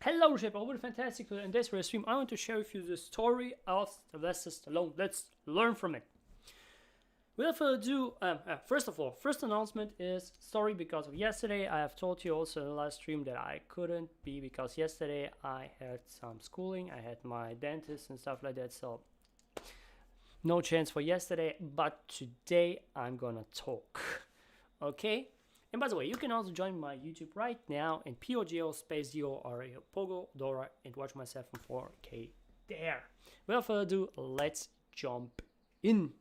Hello, Reshaper. What a fantastic today. In this stream, I want to share with you the story of Sylvester Stallone. Let's learn from it. Without further ado, first of all, first announcement is sorry because of yesterday. I have told you also in the last stream that I couldn't be because yesterday I had some schooling. I had my dentist and stuff like that, so no chance for yesterday. But today I'm gonna talk. Okay? And by the way, you can also join my YouTube right now in pogodora pogodora and watch myself in 4K there. Without further ado, let's jump in.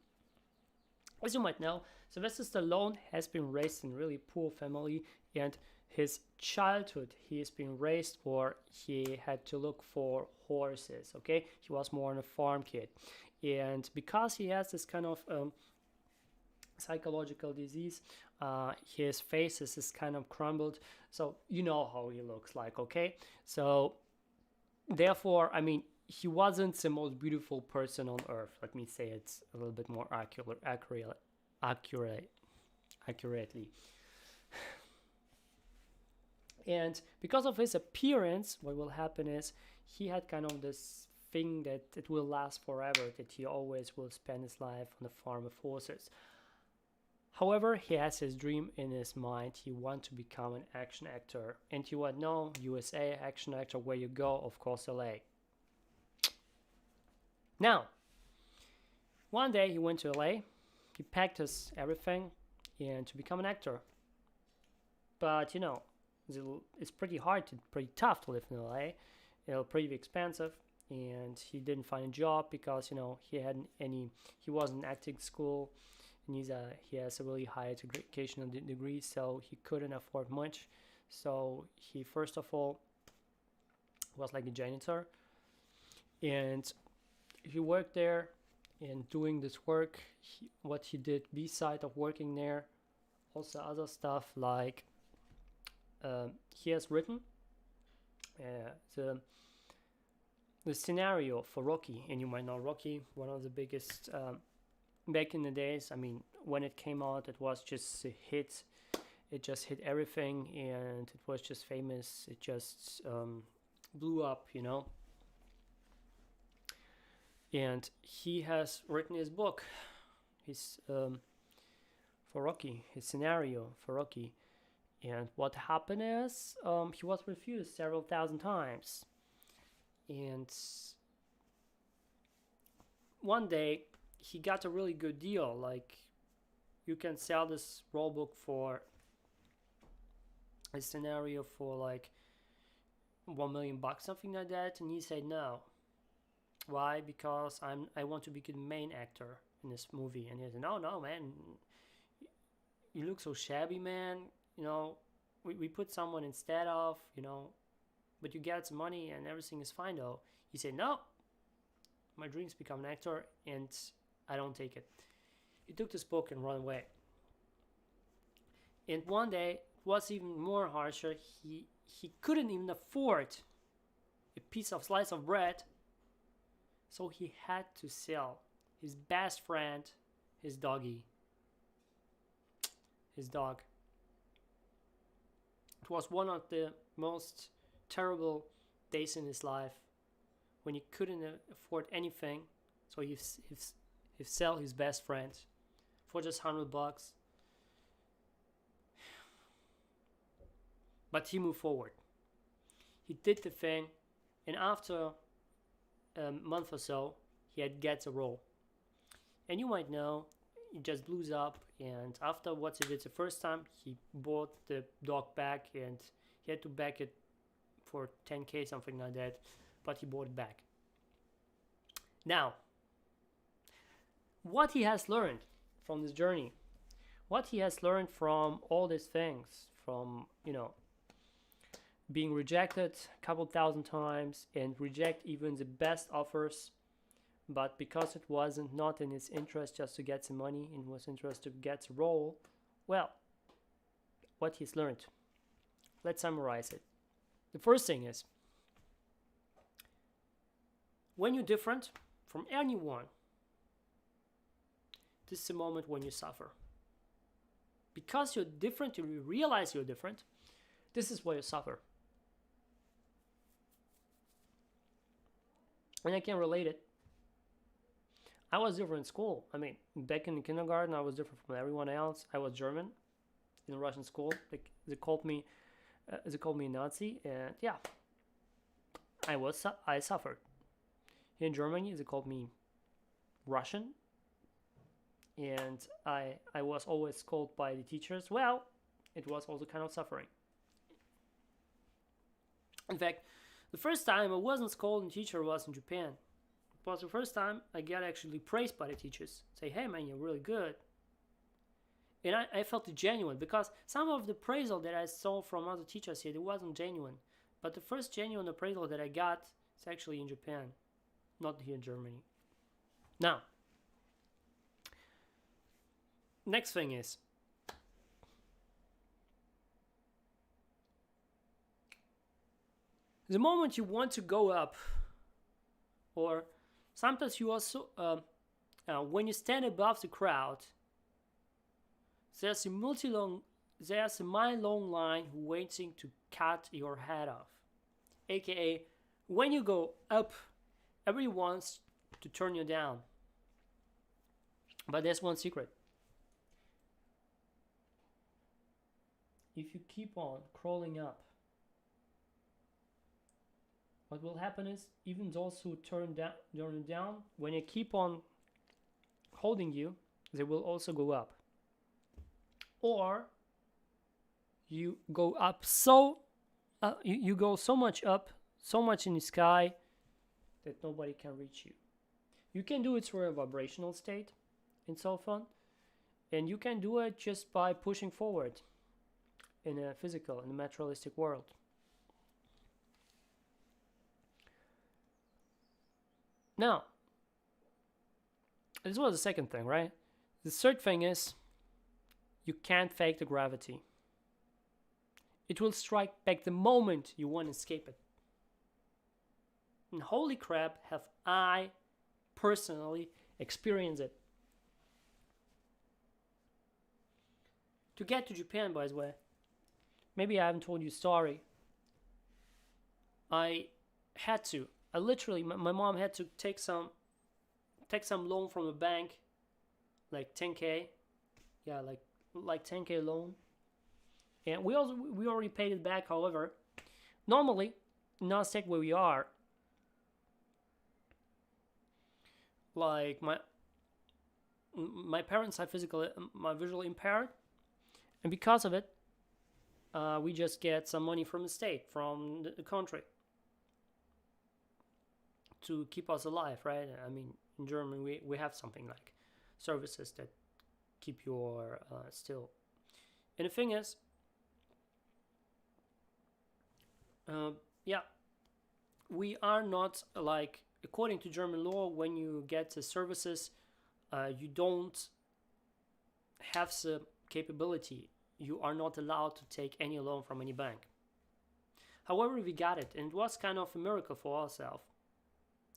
As you might know, Sylvester Stallone has been raised in a really poor family, and his childhood he has been raised or he had to look for horses. Okay, he was more a farm kid, and because he has this kind of psychological disease, his face is kind of crumbled, so you know how he looks like. Okay, so therefore, I mean, he wasn't the most beautiful person on earth. Let me say it a little bit more accurately. And because of his appearance, what will happen is he had kind of this thing that it will last forever, that he always will spend his life on the farm of horses. However, he has his dream in his mind. He wants to become an action actor. And you would know, USA, action actor, where you go, of course, LA. Now, one day he went to LA. He packed his everything and to become an actor. But, you know, it's pretty hard, pretty tough to live in LA. It's pretty expensive. And he didn't find a job because, you know, he wasn't in acting school. And he has a really high educational degree, so he couldn't afford much. So he first of all was like a janitor, and he worked there. And doing this work, what he did beside of working there, also other stuff like he has written the scenario for Rocky, and you might know Rocky, one of the biggest. Back in the days, I mean, when it came out, it was just a hit. It just hit everything, and it was just famous. It just blew up, you know. And he has written his book, for Rocky, his scenario for Rocky. And what happened is he was refused several thousand times. And one day, he got a really good deal. Like, you can sell this role book for a scenario for like $1 million, something like that. And he said no. Why? Because I want to be the main actor in this movie. And he said, no, man, you look so shabby, man. You know, we put someone instead of, you know, but you get some money and everything is fine though. He said, no, my dreams become an actor, and I don't take it. He took this book and ran away. And one day, it was even more harsher. He couldn't even afford a slice of bread, so he had to sell his best friend, his dog. It was one of the most terrible days in his life when he couldn't afford anything, so he sell his best friend for just $100. But he moved forward. He did the thing, and after a month or so, he gets a role. And you might know, it just blew up. And after what he did the first time, he bought the dog back, and he had to back it for $10K, something like that. But he bought it back. Now, what he has learned from this journey, what he has learned from all these things, from, you know, being rejected a couple thousand times and reject even the best offers, but because it wasn't not in his interest just to get some money, and was interest to get a role, well, what he's learned. Let's summarize it. The first thing is, when you're different from anyone, this is the moment when you suffer. Because you're different, you realize you're different, this is where you suffer. And I can relate it. I was different in school. I mean, back in kindergarten, I was different from everyone else. I was German in Russian school. They called me Nazi, and yeah, I suffered. Here in Germany, they called me Russian, and I was always called by the teachers. Well, it was also kind of suffering. In fact, the first time I wasn't called a teacher was in Japan. It was the first time I got actually praised by the teachers. Say, hey man, you're really good. And I felt it genuine, because some of the appraisal that I saw from other teachers here, it wasn't genuine. But the first genuine appraisal that I got is actually in Japan, not here in Germany. Now, next thing is, the moment you want to go up, or sometimes you also, when you stand above the crowd, there's a mile-long line waiting to cut your head off. AKA, when you go up, everyone wants to turn you down. But there's one secret. If you keep on crawling up, what will happen is, even those who turn down, when you keep on holding you, they will also go up. Or you go up you go so much up, so much in the sky, that nobody can reach you. You can do it through a vibrational state in cell phone, and you can do it just by pushing forward in a materialistic world. Now, this was the second thing, right? The third thing is, you can't fake the gravity. It will strike back the moment you want to escape it. And holy crap, have I personally experienced it. To get to Japan, by the way, maybe I haven't told you a story. I literally, my mom had to take some loan from a bank, like 10K. Yeah, like 10K loan. And we already paid it back. However, normally in our state where we are, like my parents are visually impaired, and because of it, we just get some money from the state, from the country, to keep us alive, right? I mean, in Germany we have something like services that keep your still. And the thing is, we are not, like, according to German law, when you get the services, you don't have the capability. You are not allowed to take any loan from any bank. However, we got it, and it was kind of a miracle for ourselves.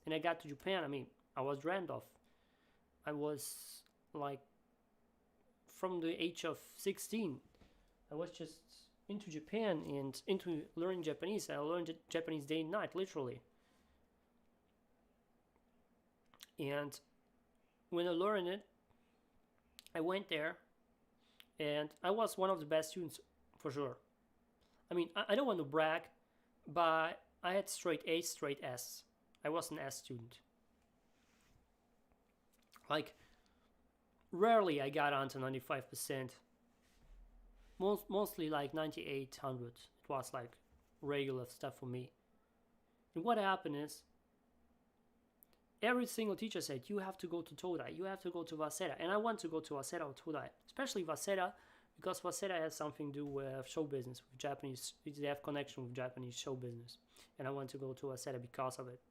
And I got to Japan. I mean, I was dreamed of. I was like, from the age of 16, I was just into Japan and into learning Japanese. I learned Japanese day and night, literally. And when I learned it, I went there, and I was one of the best students, for sure. I mean, I don't want to brag, but I had straight A's, straight S. I was an S student. Like, rarely I got onto 95%. Mostly like 9800. It was like regular stuff for me. And what happened is, every single teacher said, you have to go to Todai, you have to go to Waseda. And I want to go to Waseda or Todai, especially Waseda, because Waseda has something to do with show business, with Japanese. They have connection with Japanese show business. And I want to go to Waseda because of it.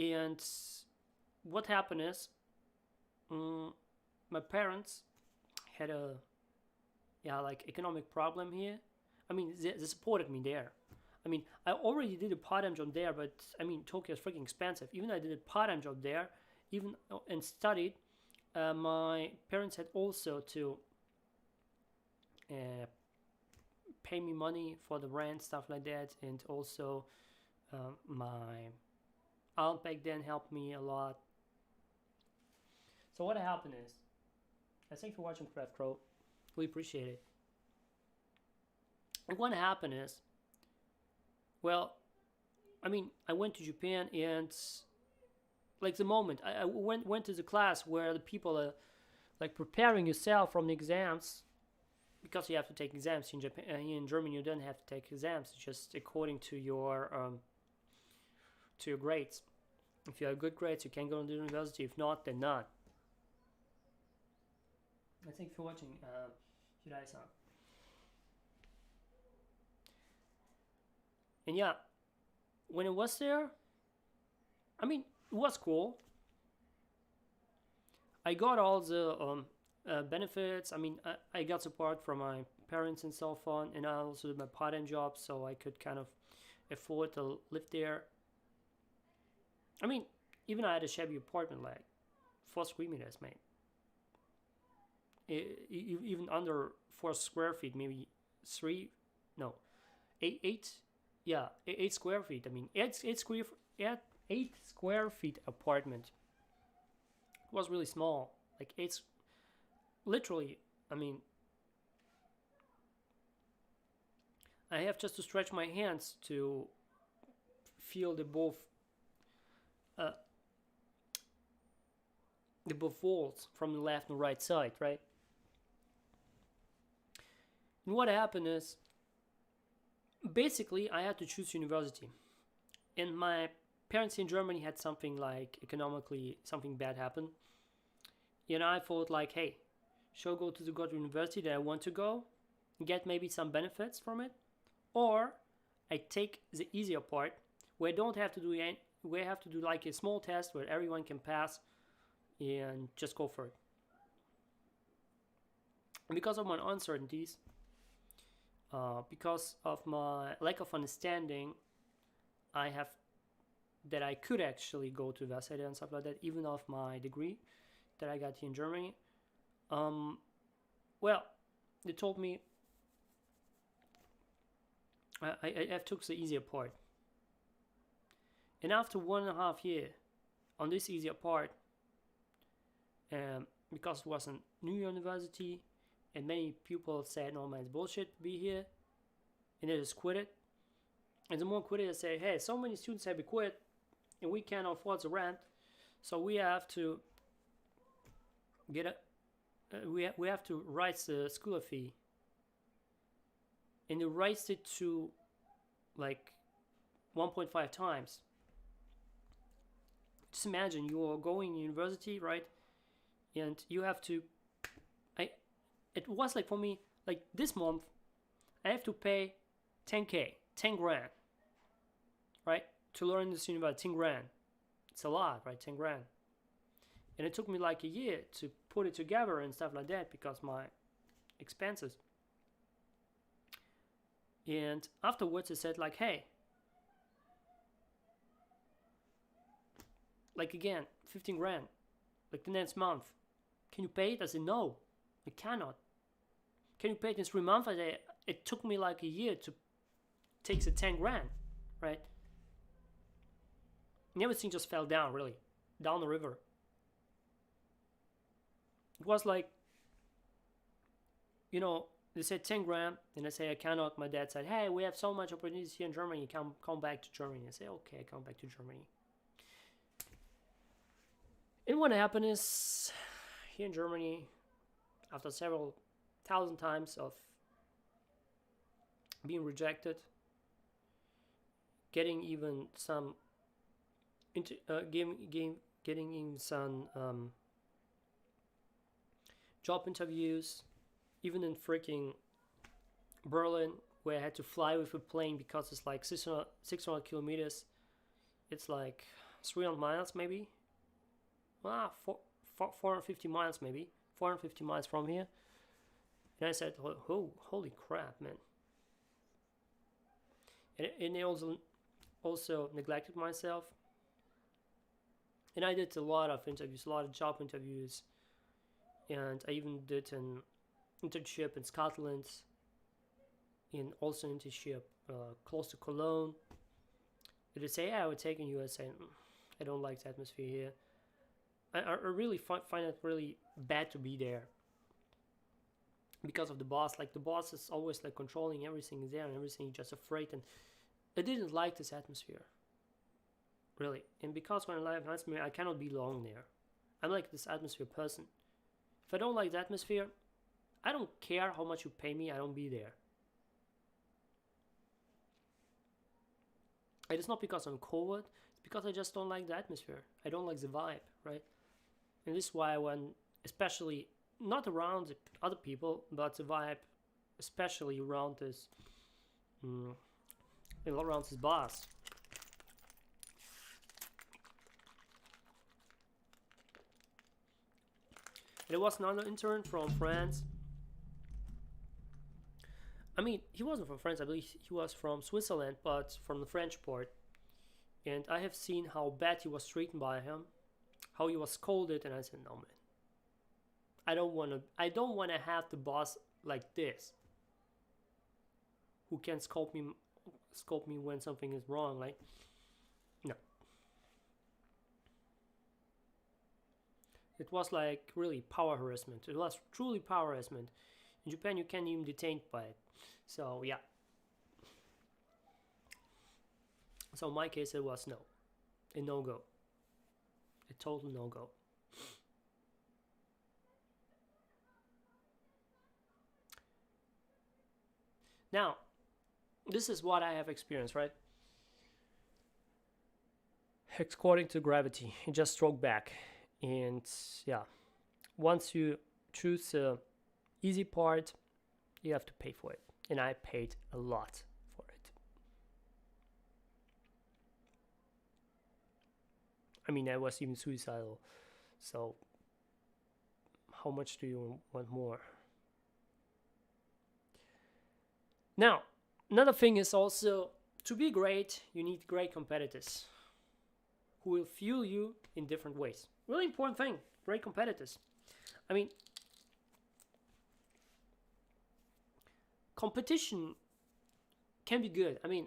And what happened is, my parents had a economic problem here. I mean, they supported me there. I mean, I already did a part-time job there, but I mean, Tokyo is freaking expensive. Even I did a part-time job there, and studied. My parents had also to pay me money for the rent, stuff like that, and also My aunt back then helped me a lot. So what happened is, I thank you for watching Craft Crow. We appreciate it. And what happened is, well, I mean, I went to Japan, and like the moment I went to the class where the people are like preparing yourself from the exams, because you have to take exams in Japan. In Germany, you don't have to take exams, just according to your grades. If you have good grades, you can go to the university. If not, then not. I thank you for watching, Hirai-san. And yeah, when it was there, I mean, it was cool. I got all the benefits. I mean, I got support from my parents and so on, and I also did my part-time job, so I could kind of afford to live there. I mean, even I had a shabby apartment, like 4 square meters, mate. Even under 4 square feet, maybe 8 square feet. I mean, 8 square feet apartment. It was really small, like literally. I mean, I have just to stretch my hands to feel the both walls from the left and right side, right? And what happened is, basically, I had to choose university, and my parents in Germany had something like economically something bad happen. And I thought like, hey, should I go to the good university that I want to go, get maybe some benefits from it, or I take the easier part where I don't have to do where I have to do like a small test where everyone can pass, and just go for it. And because of my uncertainties, because of my lack of understanding, that I could actually go to Waseda and stuff like that, even of my degree that I got here in Germany. Well, they told me I took the easier part. And after 1.5 years on this easier part, because it was a new university, and many people said, no man, it's bullshit to be here, and they just quit it. And the more quit it, they say, hey, so many students have quit, and we can't afford the rent, so we have to we have to raise the school fee. And they raised it to like 1.5 times. Just imagine you are going to university, right? And you have to, it was like for me, like this month, I have to pay 10K, 10 grand, right? To learn this university, 10 grand. It's a lot, right? 10 grand. And it took me like a year to put it together and stuff like that because my expenses. And afterwards, I said like, hey, like again, 15 grand, like the next month. Can you pay it? I said, no, I cannot. Can you pay it in 3 months? I said, it took me like a year to take the 10 grand, right? And everything just fell down, really, down the river. It was like, you know, they said 10 grand, and I say I cannot. My dad said, hey, we have so much opportunities here in Germany, come back to Germany. I say, okay, I come back to Germany. And what happened is, here in Germany, after several thousand times of being rejected, getting even some getting in some job interviews, even in freaking Berlin, where I had to fly with a plane because it's like 600 kilometers. It's like 300 miles maybe. 450 miles maybe. 450 miles from here. And I said, oh, holy crap, man. And I also neglected myself. And I did a lot of interviews, a lot of job interviews. And I even did an internship in Scotland, and also an internship close to Cologne. Did it say, yeah, I would take in USA? I don't like the atmosphere here. I really find it really bad to be there. Because of the boss. Like, the boss is always like controlling everything there and everything, you're just afraid. And I didn't like this atmosphere. Really. And because when I live in atmosphere, I cannot be long there. I'm like this atmosphere person. If I don't like the atmosphere, I don't care how much you pay me, I don't be there. It is not because I'm cold, it's because I just don't like the atmosphere. I don't like the vibe, right? And this is why when, especially not around other people, but the vibe, especially around this, around this boss. And it was another intern from France. I mean, he wasn't from France, I believe he was from Switzerland, but from the French part. And I have seen how bad he was treated by him, how he was scolded, and I said, no man. I don't wanna have the boss like this. Who can scold me when something is wrong, like no. It was like really power harassment. It was truly power harassment. In Japan you can't even detained by it. So yeah. So in my case it was no. A no-go. A total no-go. Now, this is what I have experienced, right? According to gravity, it just stroked back. And yeah, once you choose the easy part, you have to pay for it. And I paid a lot for it. I mean, I was even suicidal. So, how much do you want more? Now, another thing is also, to be great, you need great competitors who will fuel you in different ways. Really important thing, great competitors. I mean, competition can be good. I mean,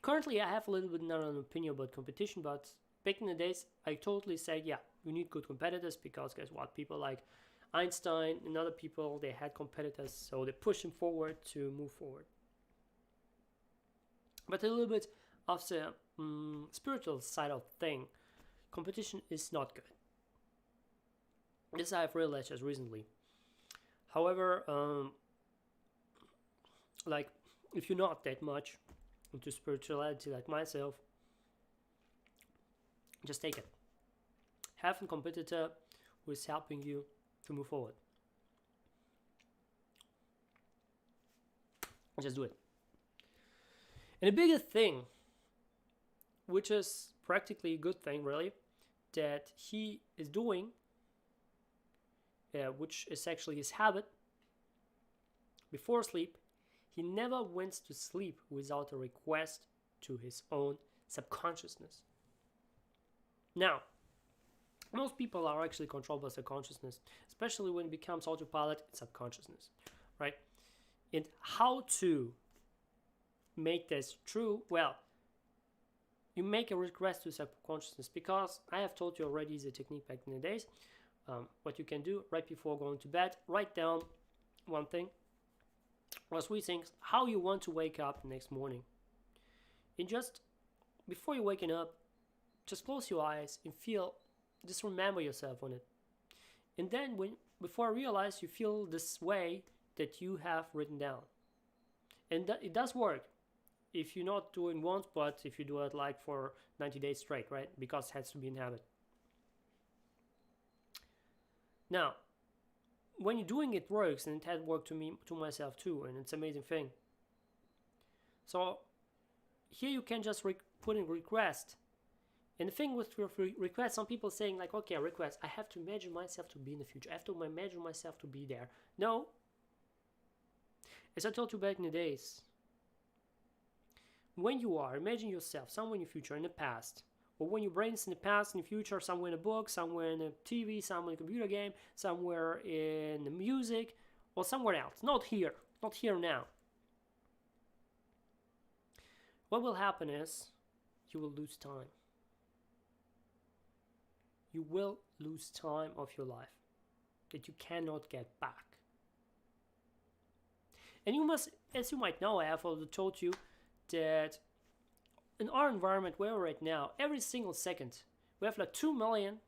currently I have a little bit not an opinion about competition, but back in the days, I totally said, yeah, you need good competitors because guess what? People like Einstein and other people, they had competitors, so they push them forward to move forward. But a little bit of the spiritual side of thing, competition is not good. This I have realized just recently. However, like if you're not that much into spirituality like myself, just take it. Have a competitor who is helping you to move forward. Just do it. And the biggest thing, which is practically a good thing really, that he is doing, which is actually his habit, before sleep, he never went to sleep without a request to his own subconsciousness. Now, most people are actually controlled by subconsciousness, especially when it becomes autopilot and subconsciousness, right? And how to make this true? Well, you make a request to subconsciousness, because I have told you already the technique back in the days. What you can do right before going to bed, write down one thing or three things, how you want to wake up the next morning. And just before you're waking up, just close your eyes and just remember yourself on it. And then before I realize, you feel this way that you have written down. And it does work. If you're not doing once, but if you do it like for 90 days straight, right? Because it has to be in habit. Now, when you're doing it works, and it had worked to myself too, and it's an amazing thing. So here you can just put in request. And the thing with request, some people saying like, okay, request, I have to imagine myself to be in the future. I have to imagine myself to be there. No. As I told you back in the days, when you imagine yourself somewhere in the future, in the past, or when your brain's in the past, in the future, somewhere in a book, somewhere in a TV, somewhere in a computer game, somewhere in the music, or somewhere else. Not here now. What will happen is, you will lose time. You will lose time of your life that you cannot get back. And you must, as you might know, I have already told you that in our environment where we're right now, every single second, we have like 2 million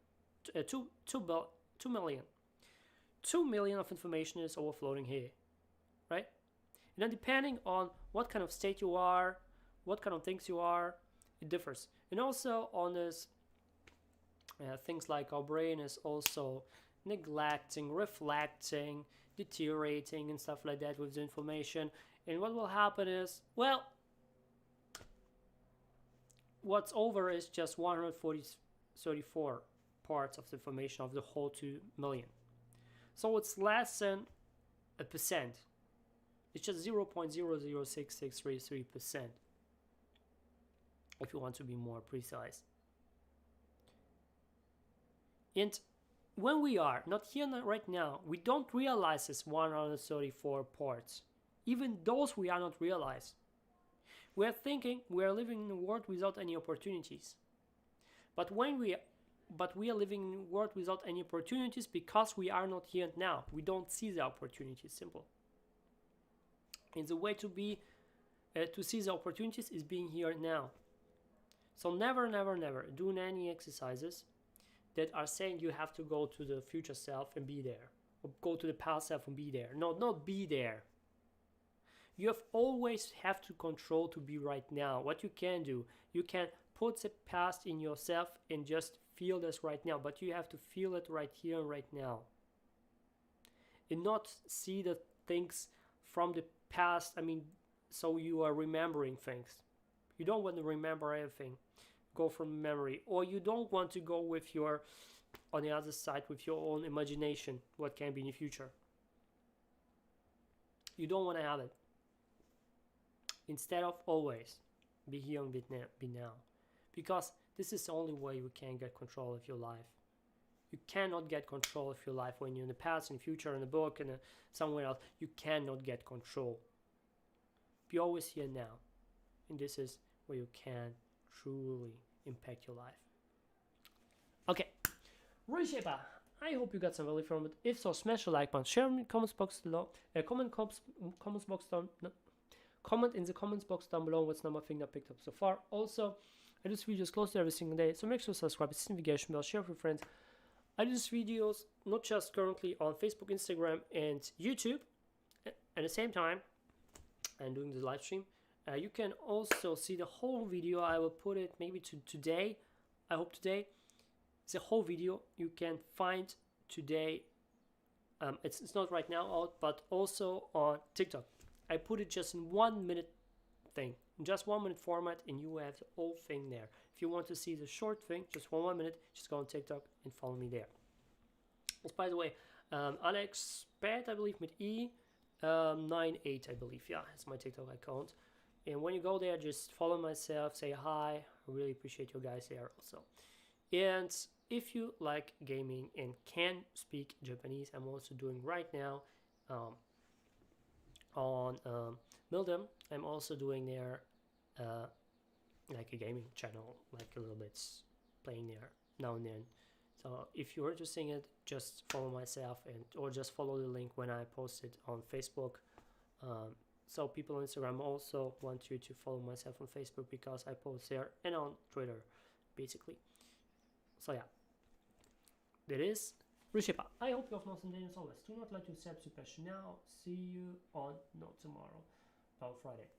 of information is overflowing here, right? And then depending on what kind of state you are, what kind of things you are, it differs. And also on this, things like our brain is also neglecting, reflecting, deteriorating and stuff like that with the information. And what will happen is, well, what's over is just 134 parts of the information of the whole 2 million. So it's less than a percent. It's just 0.006633%, if you want to be more precise. And when we are not here right now, we don't realize this 134 parts. Even those we are not realize. We are thinking we are living in a world without any opportunities. But we are living in a world without any opportunities because we are not here now. We don't see the opportunities, simple. And the way to see the opportunities is being here now. So never do any exercises that are saying you have to go to the future self and be there, or go to the past self and be there. No, not be there. You always have to control to be right now. What you can do, you can put the past in yourself and just feel this right now, but you have to feel it right here and right now. And not see the things from the past, so you are remembering things. You don't want to remember everything. Go from memory, or you don't want to go with your, on the other side, with your own imagination, what can be in the future. You don't want to have it. Instead of always be here and be now, because this is the only way you can get control of your life. You cannot get control of your life when you're in the past, in the future, in the book, and somewhere else. You cannot get control. Be always here now, and this is where you can truly impact your life. Okay, Reshaper, I hope you got some value from it. If so, smash the like button, share in the comments box below, comment in the comments box down below what's number thing I picked up so far. Also, I do videos close to every single day, so make sure to subscribe, hit the notification bell, share with your friends. I do videos not just currently on Facebook, Instagram, and YouTube. At the same time, I'm doing the live stream. You can also see the whole video. I will put it maybe to today. I hope today. The whole video you can find today. It's not right now out, but also on TikTok. I put it just in 1 minute thing, in just 1 minute format, and you have the whole thing there. If you want to see the short thing, just 1 minute, just go on TikTok and follow me there. It's, by the way, alexspaet, I believe, with E98, I believe. Yeah, it's my TikTok account. And when you go there, just follow myself, say hi. I really appreciate you guys there also. And if you like gaming and can speak Japanese, I'm also doing right now on Mildem. I'm also doing there like a gaming channel, like a little bit playing there now and then. So if you're interested in it, just follow myself or just follow the link when I post it on Facebook. So people on Instagram also want you to follow myself on Facebook because I post there, and on Twitter, basically. So yeah, that is Reshaper. I hope you have an awesome day as always. Do not let yourself super now. See you on not tomorrow, but Friday.